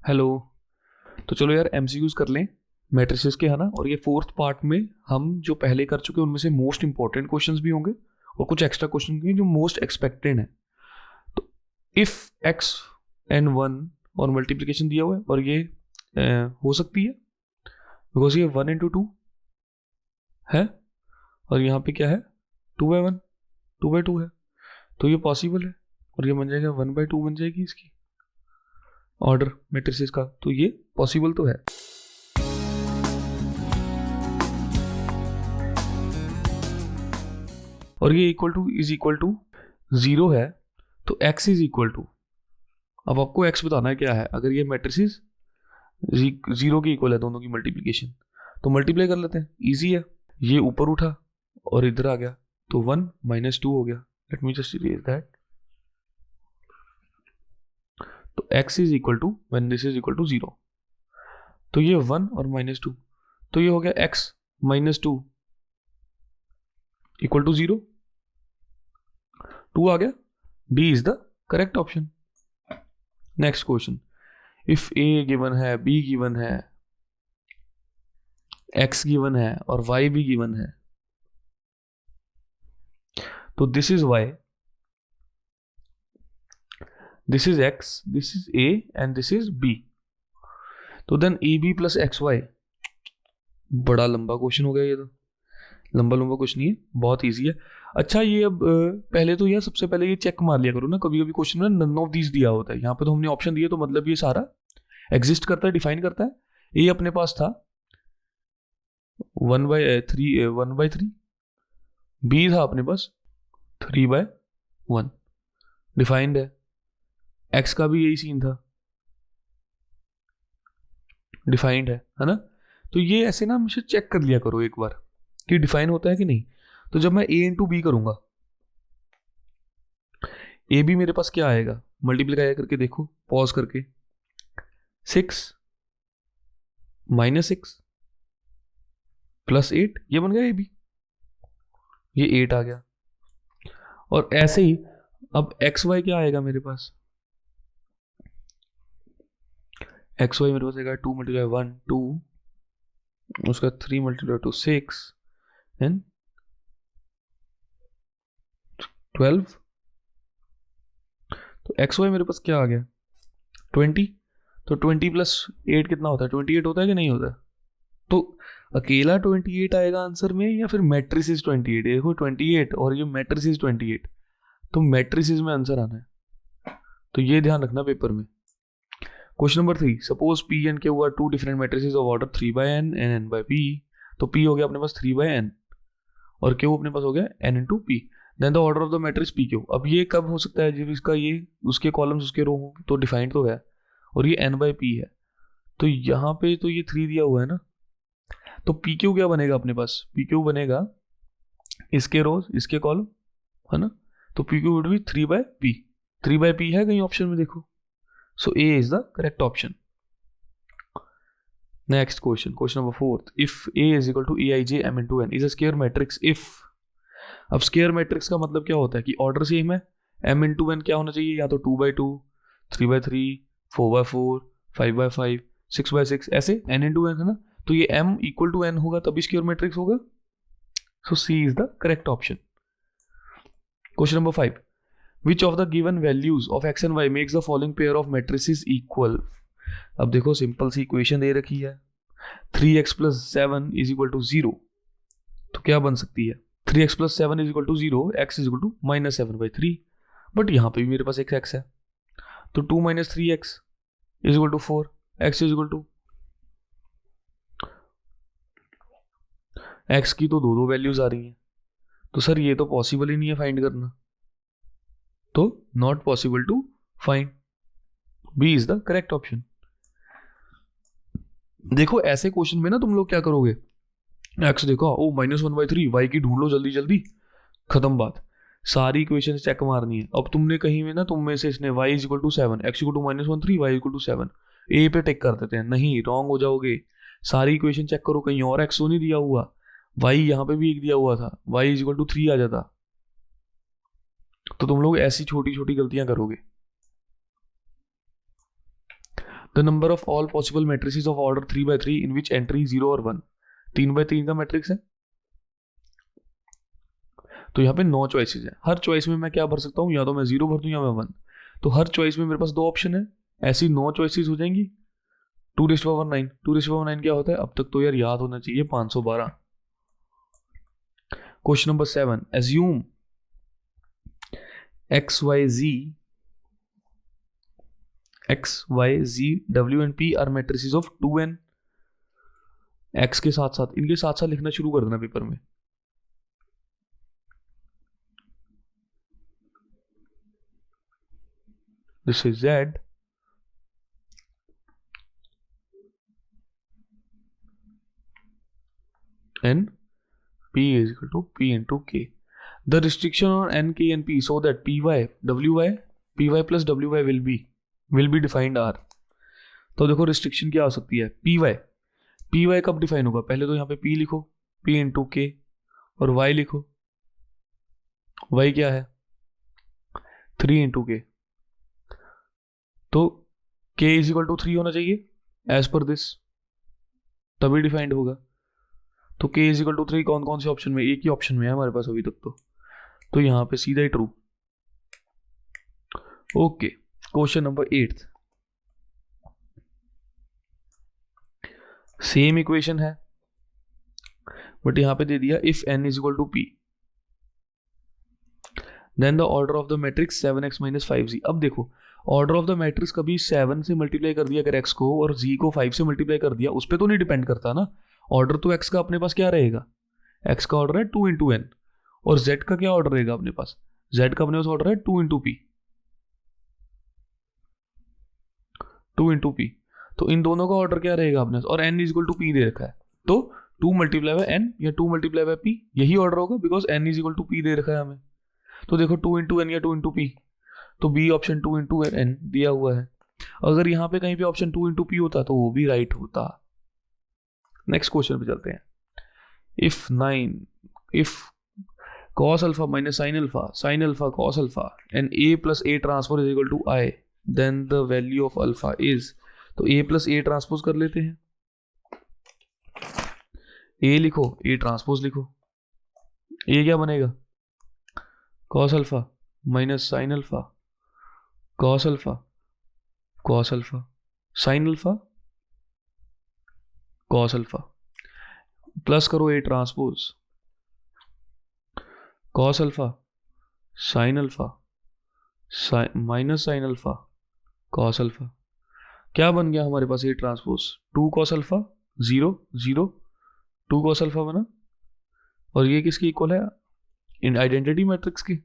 Hello. तो चलो यार एमसीक्यूज कर लें मैट्रिसेस के, है ना। और ये फोर्थ पार्ट में हम जो पहले कर चुके हैं उनमें से मोस्ट इंपॉर्टेंट क्वेश्चंस भी होंगे और कुछ एक्स्ट्रा क्वेश्चन भी जो मोस्ट एक्सपेक्टेड है। तो इफ एक्स एन वन और मल्टीप्लिकेशन दिया हुआ है और ये हो सकती है बिकॉज ये 1 into 2 है और यहाँ पे क्या है 2/1, 2/2 है। तो ये पॉसिबल है और ये बन जाएगा 1/2 बन जाएगी इसकी ऑर्डर मैट्रिसेस का। तो ये पॉसिबल तो है। और ये इज इक्वल टू 0 है। तो x इज इक्वल टू, अब आपको x बताना है क्या है। अगर ये मैट्रिसेस 0 के इक्वल है दोनों की मल्टीप्लिकेशन, तो मल्टीप्लाई कर लेते हैं, इजी है। ये ऊपर उठा और इधर आ गया तो 1 - 2 हो गया। Let me just erase that. तो x is equal to when this is equal to 0, तो ये 1 और -2, तो ये हो गया x - 2 इक्वल टू 0, 2 आ गया। D is the correct option. Next question, if a given है, b गिवन है, x गिवन है और y भी गिवन है, तो this is y, this is x, this is a and this is b। तो then ab plus xy, बड़ा लंबा क्वेश्चन हो गया ये। तो लंबा लंबा कुछ नहीं है, बहुत इजी है। अच्छा ये अब पहले तो यार सबसे पहले ये चेक मार लिया करो ना, कभी कभी क्वेश्चन में नन ऑफ दीज दिया होता है। यहाँ पे तो हमने ऑप्शन दिए तो मतलब ये सारा एग्जिस्ट करता है, डिफाइन करता है। ए अपने पास था 1/3, बी था अपने पास 3/1, डिफाइंड है। एक्स का भी यही सीन था, डिफाइंड है ना। तो ये ऐसे ना हमेशा चेक कर लिया करो एक बार कि डिफाइन होता है कि नहीं। तो जब मैं a इंटू बी करूंगा, ए भी मेरे पास क्या आएगा, मल्टीप्लाई करके देखो पॉज करके, 6 - 6 +8, ये बन गया ए बी, ये 8 आ गया। और ऐसे ही अब एक्स वाई क्या आएगा मेरे पास, एक्स वाई मेरे पास आएगा 2 × 1 2, उसका 3 × 2 6 एंड 12। तो एक्स वाई मेरे पास क्या आ गया 20। तो 20 + 8 कितना होता है, 28 होता है कि नहीं होता है। तो अकेला 28 आएगा आंसर में या फिर मैट्रिसेस 28। देखो 28 और ये मैट्रिसेस 28, तो मैट्रिसेस में आंसर आना है। तो ये ध्यान रखना पेपर में। Question number 3, suppose P and Q are two different matrices of order 3/n and n/p। तो P हो गया अपने पास 3/n और Q अपने पास हो गया n×p। Then the order of the matrix PQ। अब ये कब हो सकता है जब इसका ये उसके कॉलम्स उसके रो हो, तो डिफाइंड तो है। और ये n/p है, तो यहाँ पे तो ये 3 दिया हुआ है ना। तो PQ क्या बनेगा अपने पास, PQ बनेगा इसके रोज इसके कॉलम, है ना। तो PQ would be 3/p, 3/p है कहीं ऑप्शन में देखो। So A is the correct option. Next question, question number 4. If A is equal to Aij m into n is a square matrix if। अब square matrix का मतलब क्या होता है कि ऑर्डर सेम है, m into n क्या होना चाहिए, या तो 2/2, 3/3, 4/4, 5/5, 6/6, ऐसे n into n, है ना। तो ये m इक्वल टू n होगा तभी स्केयर मैट्रिक्स होगा। सो C is the correct option. Question number 5. Which of the given values of x and y makes the following pair of matrices equal। अब देखो simple सी equation दे रखी है, 3x + 7 = 0। तो क्या बन सकती है, 3x + 7 = 0, x = -7/3। बट यहाँ पे भी मेरे पास एक x है, तो 2 - 3x = 4, x = x की तो दो वैल्यूज आ रही हैं। तो सर ये तो पॉसिबल ही नहीं है फाइंड करना, तो not possible to find. B is the correct option. देखो ऐसे क्वेश्चन में ना तुम लोग क्या करोगे, एक्स देखो ओ -1/3, वाई की ढूंढ लो जल्दी जल्दी, खत्म बात। सारी इक्वेशन चेक मारनी है। अब तुमने कहीं में ना, तुम में से इसने y = 7, x = -1/3, y = 7, ए पे टिक कर देते हैं, नहीं रॉन्ग हो जाओगे। सारी इक्वेशन चेक करो, कहीं और x तो नहीं दिया हुआ, y यहाँ पे भी एक दिया हुआ था, y = 3 आ जाता। तो तुम लोग ऐसी छोटी छोटी गलतियां करोगे। The number of all possible matrices of order 3/3 in which entry 0 और 1, 3/3 का मैट्रिक्स है। तो यहाँ पे 9 चॉइसेस है, हर चॉइस में मैं क्या भर सकता हूँ, या तो मैं 0 भर दूँ या मैं 1। तो हर चॉइस में मेरे पास 2 ऑप्शन है, ऐसी 9 चॉइसेस हो जाएंगी। 2⁻9, 2⁻9 क्या होता है अब तक तो यार याद होना चाहिए, 512। Question number 7, assume x y z w and p are matrices of 2n। x के साथ साथ इनके साथ साथ लिखना शुरू कर देना पेपर में। This is z and p is equal to p into k. The restriction on n, k and p so that py plus wy will be defined are। तो देखो रिस्ट्रिक्शन क्या हो सकती है, py कब डिफाइन होगा, पहले तो यहाँ पे p लिखो, p into k, और y लिखो, y क्या है 3 into k। तो k is equal to 3 होना चाहिए एज पर दिस, तभी डिफाइंड होगा। तो k इज इक्वल टू 3 कौन कौन से ऑप्शन में, एक ही ऑप्शन में है हमारे पास अभी तक तो यहाँ पे सीधा ही true. Okay, question number 8, same equation है बट यहाँ पे दे दिया if n is equal to p then the order of the matrix 7x - 5z। अब देखो ऑर्डर ऑफ द मैट्रिक्स कभी 7 से मल्टीप्लाई कर दिया अगर x को, और z को 5 से मल्टीप्लाई कर दिया, उस पर तो नहीं डिपेंड करता ना। ऑर्डर तो x का अपने पास क्या रहेगा, x का ऑर्डर है 2 into n, और z का क्या ऑर्डर रहेगा अपने पास, z का अपने पास ऑर्डर है 2 into p, 2 into p। तो इन दोनों का ऑर्डर क्या रहेगा अपने पास, और n is equal to p दे रखा है, तो 2 मल्टीप्लाई बाय n या 2 मल्टीप्लाई बाय p यही ऑर्डर होगा, because n is equal to p दे रखा है हमें। तो देखो 2 into n या 2 into p, तो बी ऑप्शन 2 into n दिया हुआ है। अगर यहाँ पे कहीं पे ऑप्शन 2 into p होता तो वो भी राइट होता। नेक्स्ट क्वेश्चन पे चलते हैं। if cos alpha minus sin alpha cos alpha and a plus a transpose is equal to I, then the value of alpha is। तो a plus a transpose कर लेते हैं, a लिखो a transpose लिखो, a क्या बनेगा cos alpha minus sin alpha cos alpha sin alpha cos alpha, plus करो a transpose cos alpha sin alpha minus sin alpha cos alpha, क्या बन गया हमारे पास a transpose 2 cos alpha 0 0 2 cos alpha बना, और ये किसकी इक्वल है, इन आइडेंटिटी मैट्रिक्स की।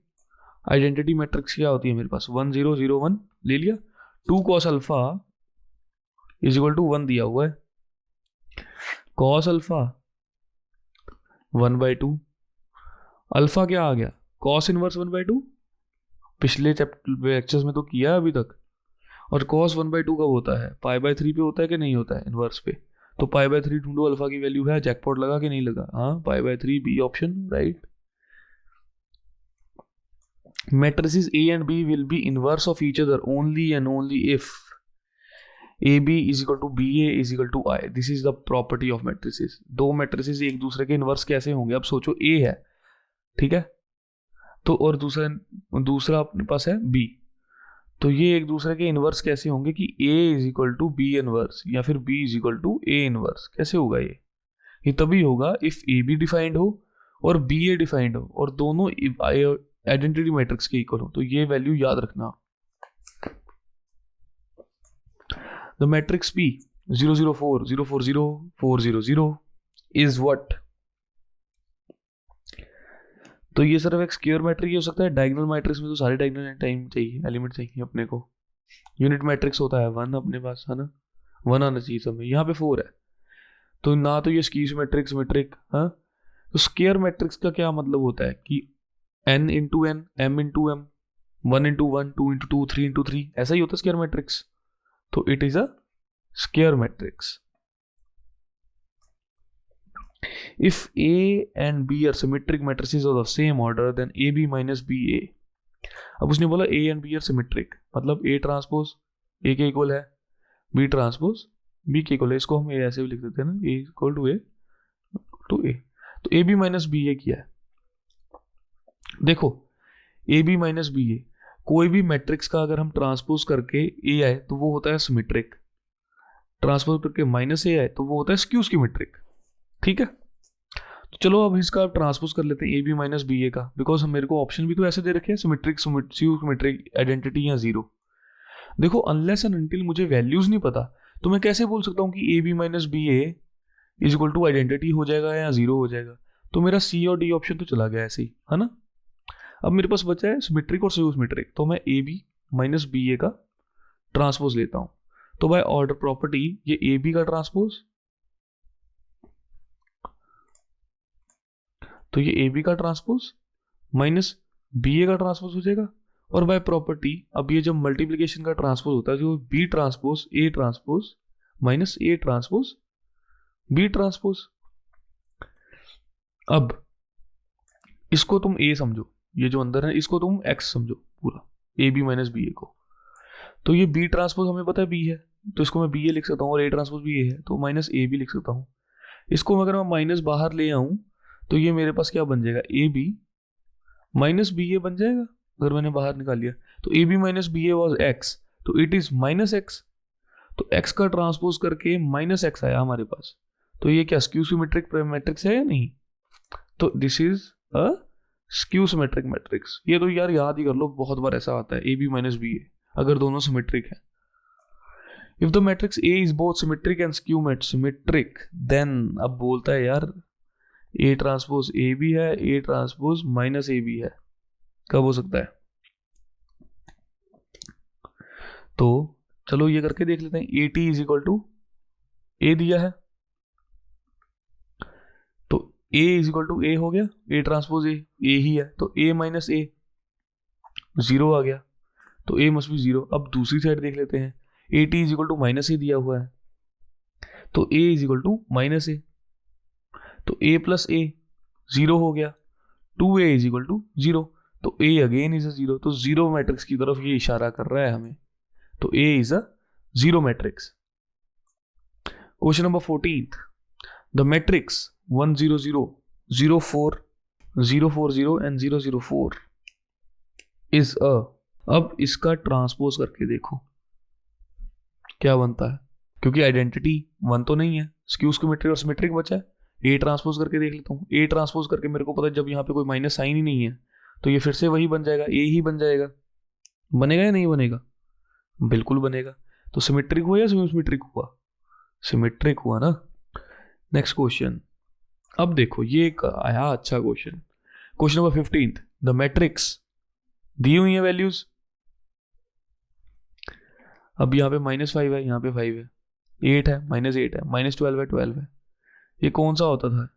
आइडेंटिटी मैट्रिक्स क्या होती है मेरे पास 1 0 0 1 ले लिया, 2 cos alpha is equal to 1 दिया हुआ है, cos alpha 1/2, अल्फा क्या आ गया cos इनवर्स 1/2, पिछले लेक्चर्स में तो किया है अभी तक। और cos 1/2 कब होता है, π/3 पे होता है कि नहीं होता है इनवर्स पे, तो π/3 ढूंढो अल्फा की वैल्यू है, जैकपॉट लगा कि नहीं लगा, हाँ π/3 B option right. Matrices A and B will be inverse of each other only and only if AB is equal to BA is equal to I। This is the property of matrices। दो matrices एक दूसरे के inverse कैसे होंगे, अब सोचो A है, ठीक है, तो और दूसरा अपने पास है B, तो ये एक दूसरे के इनवर्स कैसे होंगे कि A is equal to B inverse या फिर B is equal to A inverse, कैसे होगा ये तभी होगा इफ AB डिफाइंड हो और BA डिफाइंड हो और दोनों आइडेंटिटी मैट्रिक्स के इक्वल हो, तो ये वैल्यू याद रखना। The matrix P 0 0 4 0 4 0 4 0 0 is what. तो ये सिर्फ एक स्क्वायर मैट्रिक्स हो सकता है, डायगोनल मैट्रिक्स में तो सारे डायगोनल टाइम चाहिए, एलिमेंट चाहिए अपने को। यूनिट मैट्रिक्स होता है 1 अपने पास, है ना, 1 आना चाहिए सब में, यहाँ पे 4 है, तो ना तो ये स्क्यू मैट्रिक्स मेट्रिक, हाँ। तो स्क्वायर मैट्रिक्स का क्या मतलब होता है कि n into n, m into m, 1 into 1, 2 into 2, 3 into 3, ऐसा ही होता है स्क्वायर मैट्रिक्स, तो it is a square matrix. If A and B are symmetric matrices of the same order, then AB minus BA। अब उसने बोला A and B are symmetric, मतलब A transpose A के equal है, B transpose B के equal, इसको हम ऐसे भी लिख देते हैं ना, ए इक्वल टू ए टू ए। तो ए बी माइनस बी ए किया है। देखो ए बी माइनस बी ए, कोई भी मैट्रिक्स का अगर हम ट्रांसपोज करके ए आए तो वो होता है सिमेट्रिक, ट्रांसपोज करके माइनस ए आए तो वो होता है स्क्यू सिमेट्रिक। ठीक है, तो चलो अब इसका ट्रांसपोज कर लेते हैं ए बी माइनस बी ए का, बिकॉज मेरे को ऑप्शन भी तो ऐसे दे रखे हैं, सिमेट्रिक स्क्यू सिमेट्रिक आइडेंटिटी या जीरो। देखो अनलेस एंड अनटिल मुझे वैल्यूज नहीं पता तो मैं कैसे बोल सकता हूँ कि A B minus B A is equal to identity हो जाएगा या जीरो हो जाएगा। तो मेरा सी और डी ऑप्शन तो चला गया ऐसे ही, है ना। अब मेरे पास बचा है सिमेट्रिक और स्क्यू सिमेट्रिक, तो मैं ए बी माइनस बी ए का ट्रांसपोज लेता हूं। तो बाय ऑर्डर प्रॉपर्टी ये ए बी का ट्रांसपोज, तो ये ए बी का ट्रांसपोज माइनस बी ए का ट्रांसपोज हो जाएगा। और बाय प्रॉपर्टी अब ये जब मल्टीप्लीकेशन का ट्रांसपोज होता है जो B transpose A transpose minus A transpose B transpose. अब इसको तुम ए समझो, ये जो अंदर है इसको तुम एक्स समझो पूरा, ए बी माइनस बी ए को। तो ये बी ट्रांसपोज हमें पता है बी है, तो इसको मैं बी ए लिख सकता हूँ, और ए ट्रांसपोज भी ए है तो माइनस ए बी लिख सकता हूँ। इसको अगर मैं माइनस बाहर ले आऊँ तो ये मेरे पास क्या बन जाएगा, A B minus B A बन जाएगा अगर मैंने बाहर निकाल लिया। तो A B minus B A was X, तो इट इज माइनस एक्स। तो एक्स का ट्रांसपोज करके माइनस एक्स आया हमारे पास, तो ये क्या स्क्यू सिमेट्रिक मैट्रिक्स है या नहीं। तो this is a skew symmetric matrix. ये तो यार याद ही कर लो, बहुत बार ऐसा आता है A B minus B A अगर दोनों सिमेट्रिक है। If the matrix A is both symmetric and skew symmetric then, अब बोलता है यार ए ट्रांसपोज ए बी है, A transpose minus A B है, कब हो सकता है। तो चलो ये करके देख लेते हैं। A T is equal to A दिया है, तो A is equal to A हो गया, ए ट्रांसपोज ए ही है, तो ए माइनस ए जीरो आ गया, तो ए मस्ट बी जीरो। अब दूसरी साइड देख लेते हैं, A T is equal to minus A दिया हुआ है, तो A is equal to minus A, तो ए प्लस ए जीरो हो गया, two A is equal to zero, तो A again is a zero. तो जीरो मैट्रिक्स की तरफ ये इशारा कर रहा है हमें, तो A is a zero matrix. Question number 14, the matrix 1 0 0 0 4 0 4 0 and 0 0 4 is a, अब इसका ट्रांसपोज करके देखो क्या बनता है, क्योंकि आइडेंटिटी 1 तो नहीं है, स्क्यू सिमेट्रिक और सिमेट्रिक बचा है। ए ट्रांसपोज करके देख लेता हूँ, ए ट्रांसपोज करके मेरे को पता है जब यहाँ पे कोई माइनस साइन ही नहीं है तो ये फिर से वही बन जाएगा, ए ही बन जाएगा। बनेगा या नहीं बनेगा, बिल्कुल बनेगा। तो सिमेट्रिक हुआ या सिमेट्रिक हुआ, सिमेट्रिक हुआ ना। नेक्स्ट क्वेश्चन, अब देखो ये एक आया अच्छा question, question number 15, the matrix दी हुई है वैल्यूज। अब यहाँ पे -5 है, यहाँ पे 5 है, 8 है, -8 है, -12 है, 12 है, ये कौन सा होता था,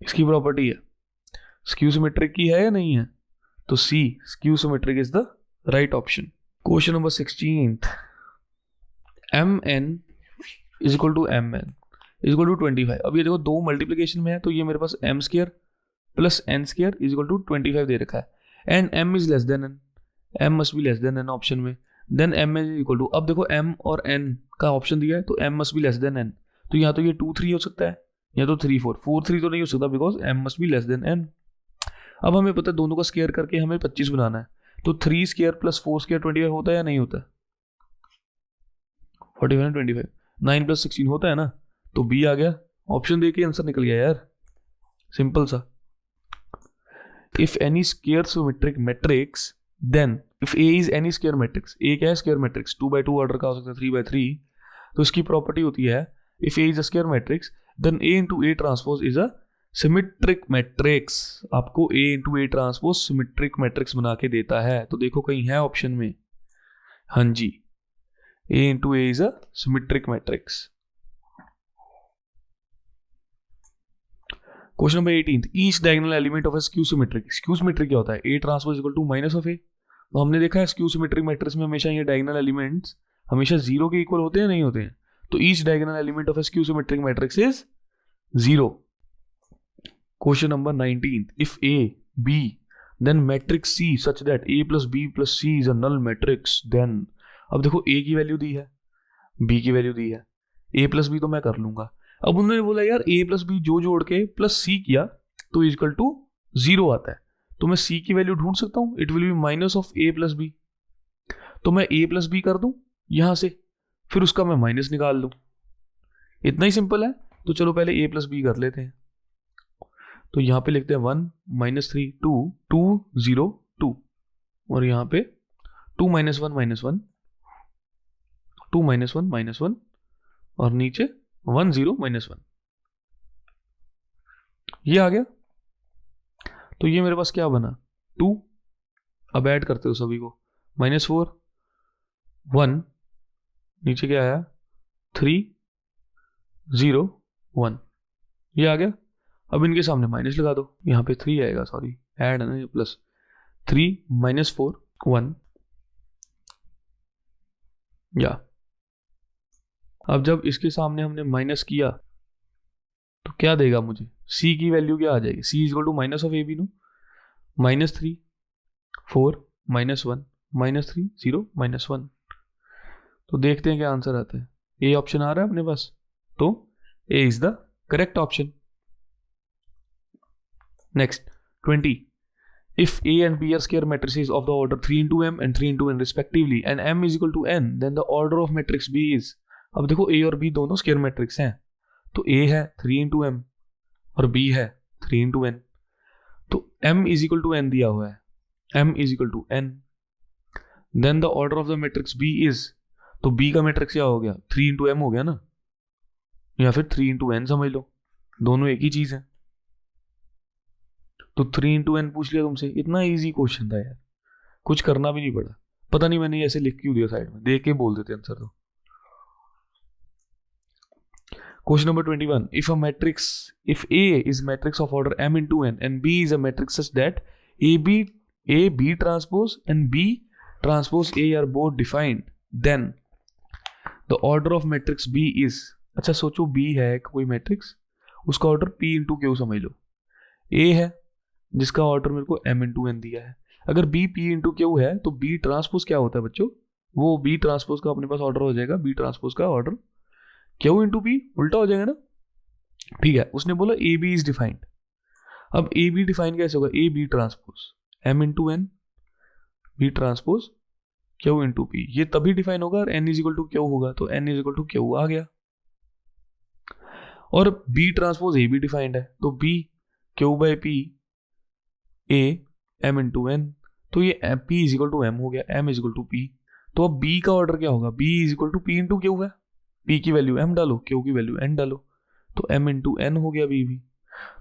इसकी प्रॉपर्टी है स्क्यू सिमेट्रिक की है या नहीं है, तो C skew symmetric is the right option. Question number 16, M N is equal to M N is equal to 25। अब ये देखो दो मल्टीप्लीकेशन में है, तो ये मेरे पास M square plus N square is equal to 25 दे रखा है, and M is less than N, M must be less than N option में, then M is equal to, अब देखो एम और एन का ऑप्शन दिया है तो M must be less than N, तो यहाँ तो ये 2 3 हो सकता है या तो 3 4 4 3 तो नहीं हो सकता because M must be less than N. अब हमें पता है दोनों का स्क्वायर करके हमें 25 बनाना है, तो 3 स्क्वायर प्लस 4 स्क्वायर 25 होता है या नहीं होता है, 45 एंड 25, 9 प्लस 16 होता है ना, तो बी आ गया, ऑप्शन दे के आंसर निकल गया यार, सिंपल सा। If any square symmetric matrix then if A is any square matrix, A क्या है स्क्वायर मैट्रिक्स, 2x2 ऑर्डर का हो सकता है, 3x3, तो इसकी प्रॉपर्टी होती है if A is a square matrix then A into A transpose is a symmetric matrix. आपको A into A transpose symmetric matrix बना के देता है, तो देखो कहीं है ऑप्शन में, हाँ जी, A into A is a symmetric matrix. Question number 18, each diagonal element of a skew symmetric, skew symmetric क्या होता है, A transpose equal to minus of A. तो हमने देखा है स्क्यू सिमेट्रिक मैट्रिक्स में हमेशा ये डायगोनल एलिमेंट्स हमेशा 0 के इक्वल होते हैं नहीं होते हैं, तो each diagonal element of a skew symmetric matrix is 0। Question number 19, if A B then matrix C such that A plus B plus C is a null matrix, then अब देखो ए की वैल्यू दी है, बी की value दी है, ए plus B तो मैं कर लूंगा। अब उन्होंने बोला यार ए प्लस बी जो जोड़ के प्लस सी किया तो इक्वल टू 0 आता है, तो मैं सी की वैल्यू ढूंढ सकता हूं, it will be minus of A plus B. तो मैं ए प्लस बी कर दूं यहां से, फिर उसका मैं माइनस निकाल दूं, इतना ही सिंपल है। तो चलो पहले ए प्लस बी कर लेते हैं। तो यहां पे लिखते हैं 1 -3 2 2 0 2, और यहां पे 2 -1 -1 2 -1 -1 और नीचे 1 0 -1, ये आ गया। तो ये मेरे पास क्या बना 2, अब ऐड करते हो सभी को, -4 1, नीचे क्या आया 3 0 1, ये आ गया। अब इनके सामने माइनस लगा दो, यहाँ पे 3 आएगा, सॉरी ऐड है ना, प्लस 3 -4 1, या अब जब इसके सामने हमने माइनस किया तो क्या देगा मुझे, c की वैल्यू क्या आ जाएगी, c is equal to minus of A B no, -3 4 -1 -3 0 -1। तो देखते हैं क्या आंसर आता है, ए ऑप्शन आ रहा है अपने पास, तो A is the correct option. Next 20, if A and B are square matrices of the order 3 into m and 3 into n respectively and m is equal to n, then the order of matrix B is, अब देखो A और B दोनों square matrix हैं, तो A है 3 into m और B है 3 into n, तो m is equal to n दिया हुआ है, m is equal to n, then the order of the matrix B is, तो B का मैट्रिक्स क्या हो गया 3 into m हो गया ना, या फिर 3 into n समझ लो, दोनों एक ही चीज है। तो 3 into n पूछ लिया तुमसे, इतना इजी क्वेश्चन था यार, कुछ करना भी नहीं पड़ा। पता नहीं मैंने ऐसे लिख क्यों दिया साइड में, देख के बोल देते आंसर। तो question number 21, if A is matrix of order m into n and B is a matrix such that A B transpose and B transpose A are both defined, then the order of matrix B is, अच्छा सोचो B है कोई matrix, उसका order P into Q समझ लो, A है जिसका order मेरे को m इंटू एन दिया है, अगर b p इंटू क्यू है तो b ट्रांसपोज क्या होता है बच्चों, वो b ट्रांसपोज का अपने पास ऑर्डर हो जाएगा, b ट्रांसपोज का ऑर्डर क्यू इंटू p, उल्टा हो जाएगा ना। ठीक है, उसने बोला ए बी इज डिफाइंड, अब ए बी डिफाइन कैसे होगा, A B transpose m into N B transpose Q into P, ये तभी डिफाइन होगा और n is equal to Q होगा, तो n is equal to Q आ गया। और b ट्रांसपोज ए भी डिफाइंड है, तो b Q by P A M into N, तो ये p is equal to M हो गया, m is equal to P. तो अब b का ऑर्डर क्या होगा, b is equal to P into Q है, p की वैल्यू m डालो, q की वैल्यू n डालो, तो m इंटू एन हो गया b भी।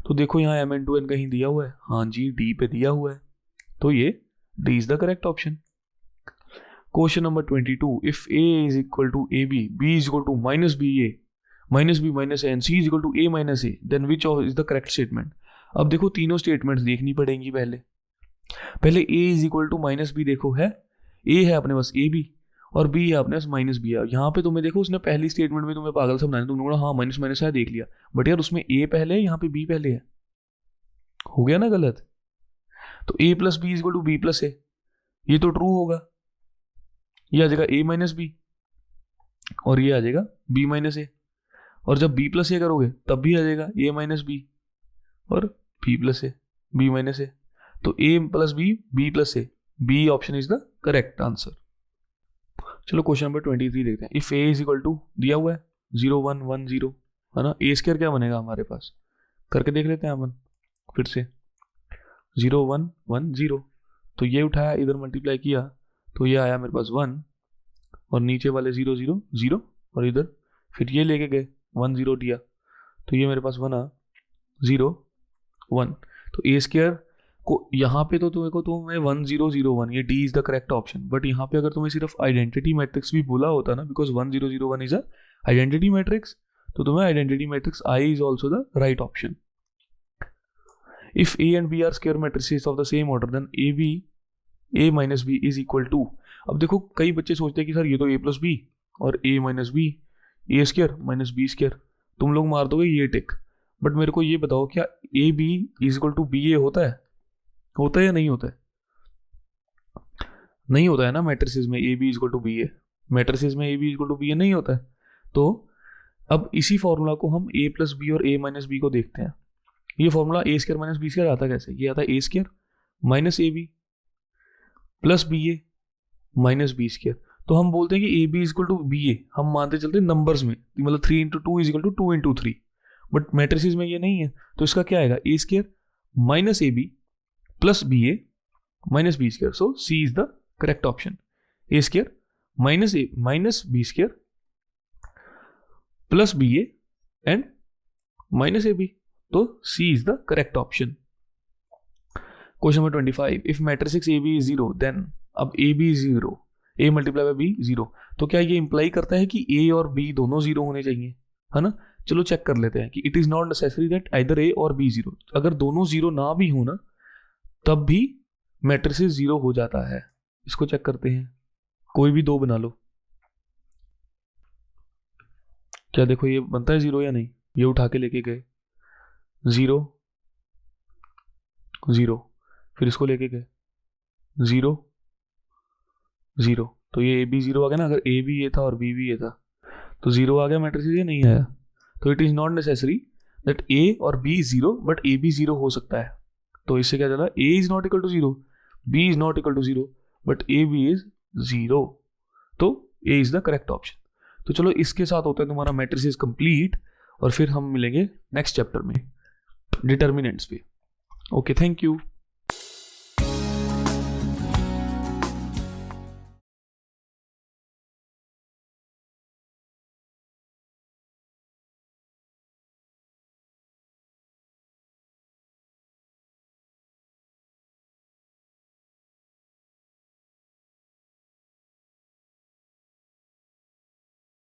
तो देखो यहाँ m इंटू एन कहीं दिया हुआ है, हाँ जी d पे दिया हुआ है, तो ये d is the correct option. Question number 22, if a is equal to A B, b is equal to minus B A minus B minus N, C is equal to A minus A, then which is the correct statement. अब देखो तीनों statements देखनी पड़ेंगी, पहले a is equal to minus B, देखो है a है अपने पास ए बी और b है अपने पास माइनस बी है। यहाँ पे तुम्हें देखो उसने पहली स्टेटमेंट में तुम्हें पागल समझाने, तुमने बोला हाँ माइनस माइनस है देख लिया, बट यार उसमें a पहले है, यहाँ पे b पहले है, हो गया ना गलत। तो a plus B is equal to B plus A, ये तो ट्रू होगा, ये आ जाएगा a माइनस बी और ये आ जाएगा b माइनस ए, और जब b प्लस ए करोगे तब भी आ जाएगा a माइनस बी और b plus A b minus A, तो a plus B b plus A, B option is the correct answer. चलो क्वेश्चन नंबर 23 देखते हैं, if a is equal to दिया हुआ है 0 1 1 0 है ना, a स्क्वायर क्या बनेगा हमारे पास, करके देख लेते हैं अपन फिर से, 0 1 1 0, तो ये उठाया इधर मल्टीप्लाई किया तो ये आया मेरे पास 1 और नीचे वाले 0 0 0 और इधर फिर ये लेके गए 1 0 दिया, तो ये मेरे पास बना 0 1, तो a स्क्वायर को यहाँ पे तो तुम्हें 1 0 0 1, ये d is the correct option, but यहाँ पे अगर तुम्हें सिर्फ आइडेंटिटी मैट्रिक्स भी बोला होता ना, because 1 0 0 1 is a identity matrix, तो तुम्हें identity matrix I is also the right option. If a and b are square matrices of the same order then a minus B is equal to, अब देखो कई बच्चे सोचते हैं कि sir ये तो a प्लस बी और a minus B, A square minus B square, तुम लोग मार दोगे ये टिक, बट मेरे को ये बताओ क्या A B is equal to B A होता है, होता है या नहीं होता है? नहीं होता है ना मैट्रिसेस में A B equal to B A, matrices में A B equal to B A नहीं होता है। तो अब इसी फॉर्मूला को हम ए प्लस बी और ए माइनस बी को देखते हैं। ये formula A square minus B square आता कैसे? ये आता है A square minus A B plus B A minus B square. तो हम बोलते हैं कि A B equal to B A, हम मानते चलते हैं नंबर्स में, मतलब 3 into two is equal to 2 into 3, but matrices में ये नहीं है। तो इसका क्या आएगा? A square minus A B plus B A minus B square. So C is the correct option. A square minus B square plus B A and minus A B, तो C is the correct option. Question number 25, if matrix A B is 0 then, अब A B is 0, A multiply by B 0, तो क्या ये imply करता है कि ए और B दोनों 0 होने चाहिए, है ना? चलो चेक कर लेते हैं कि it is not necessary that either A और बी 0। अगर दोनों 0 ना भी हो ना, तब भी मैट्रिसेस 0 हो जाता है। इसको चेक करते हैं, कोई भी दो बना लो, क्या देखो ये बनता है 0 या नहीं? ये उठा के लेके गए 0 0, फिर इसको लेके गए 0 0, तो ये ए बी 0 आ गया ना। अगर ए भी ये था और बी भी ये था तो 0 आ गया मैट्रिक्स, ये नहीं आया। तो it is not necessary that A और बी 0, बट ए बी 0 हो सकता है। तो इससे क्या चला? A is not equal to 0, B is not equal to 0, but A B is 0, तो A is the correct option. तो चलो इसके साथ होता है तुम्हारा मैट्रिसेस कंप्लीट, और फिर हम मिलेंगे नेक्स्ट चैप्टर में डिटर्मिनेंट्स पे। Okay, thank you.